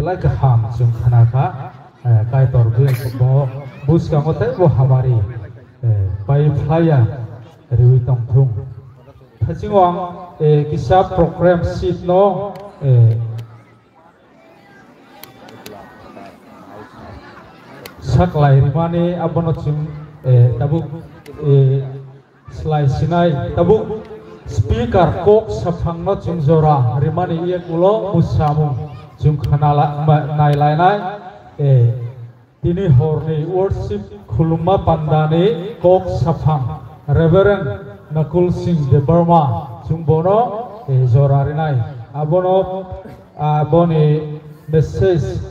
belai ke ham jung khanaka kai tor bu bo bus ka ngotai bo hamari pai flaya riwi tong thung thachingwang kisa program sheet no saklai rimani abono chung tabuk slide sinai tabuk speaker kok saphang no chung zora rimani ye kulo musamung chung khanala nai lai nai tini horni worship khuluma pandani kok saphang Reverend Nakul Singh de Burma chung bono zora rinai abono aboni message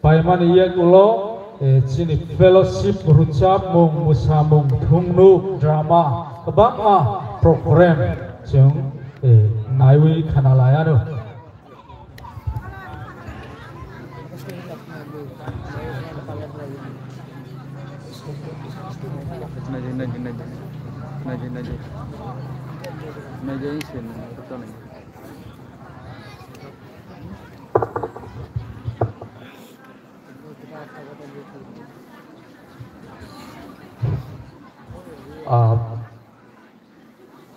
paimani ye kulo chini fellowship rucap mung musamung thungnu drama kabama program chung naiwi khanalayanu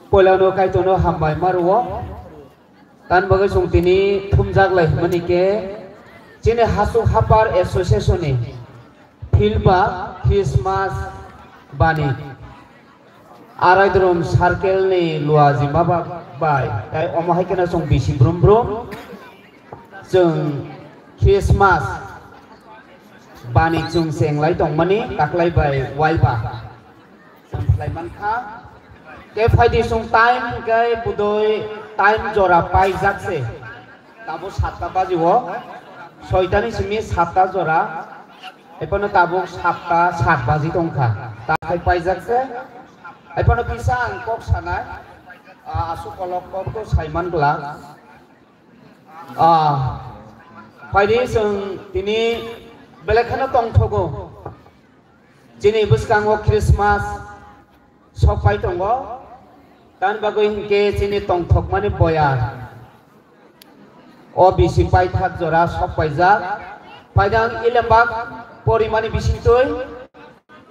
Polano kai tono hambai maruo tan bagai sung tini thumjak lai manike chine hasu hapar association ni filba Christmas bani arai drum circle ni luaji baba bai kai omahai kana sung bisi brum brum jung Christmas bani chung seng lai tong mani taklai bai waiba samplai mankha ke faidi sung time ke budoi time jora pai jakse tabo 7টা bajiwo 6টা ni simi 7টা jora epono tabo 7টা 7 baji tongkha tai pai jakse epono pisang kok sanai asu kolok kok to saiman gla faidi sung tini belekhana tongthogo jini buskango Christmas sopai tongo tan bagoi hingke chini tongthok mani boya o bisi pai thak jora sopai ja paidang ilembak porimani bisintoi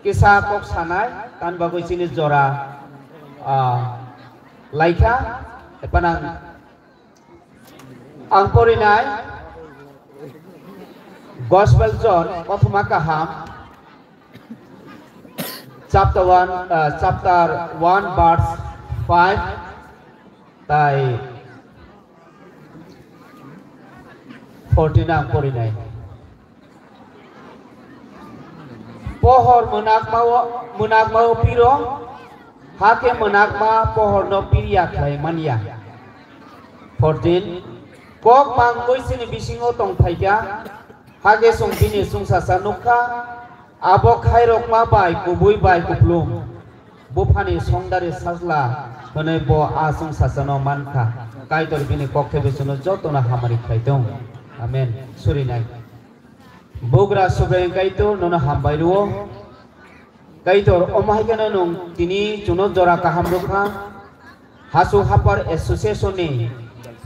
kisa kok sanai tan bagoi chini jora laika epanang ang porinai Gospel John Prothoma Kaham chapter 1 verse 5 tai 49 pohor menak mau piro hake menak ma pohor no piria khai mania 14 kok mangoi sini bisingo tong thaiga hage sung bini sung sasanukha abo khairok ma bai kubui bai kuplum bufani songdari sajla hone bo asung sasano mankha kaitor bini kokhe besono jotona hamari khaitong amen surinai bogra sobreng kaitor nona hambairuo kaitor omahigana nong tini juno jora kahamrukha hasu hapar association ni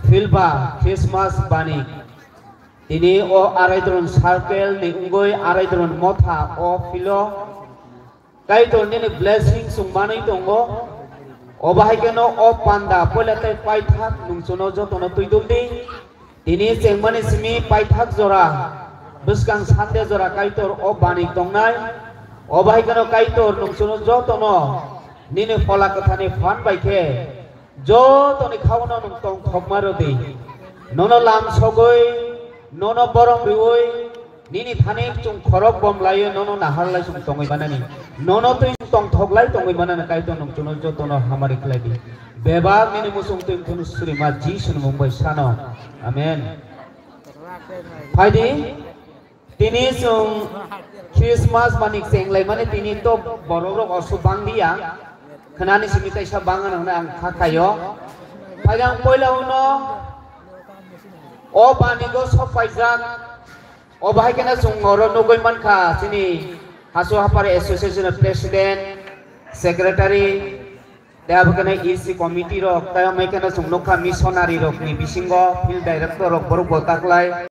filba Christmas bani ini o araidron circle ni ungoi araidron motha o filo kaitor ni blessing sungmanai tongo obahigeno o panda polate paithak nungsono jotono tuiduldi ini sengmani simi paithak jora buskang sande jora kaitor o bani tongnai obahigeno kaitor nungsono jotono nini fola kathani fan baike jotoni khawno nungtong thokmarodi nono lam sogoi nono borong riwoi nini thane chung khorok bom layo nono nahar lai chung tongoi banani nono tuing tong thoklai tongoi banana kaito nong chuno jotono hamari khladi bebag nini musung tuing thunu suri ma jisun mumbai sano amen phaidi tini sung Christmas manik senglai mane tini to borok osubang dia khanani simitai sa bangan hona ang khakayo phaidang poila uno o bani go sopaijak o bahai kena sungoro nogoi mankha sini hasu hapare association president secretary deab kena EC committee rok tayo mai kena sungnokha missionary rok ni bisingo field director rok borok botaklai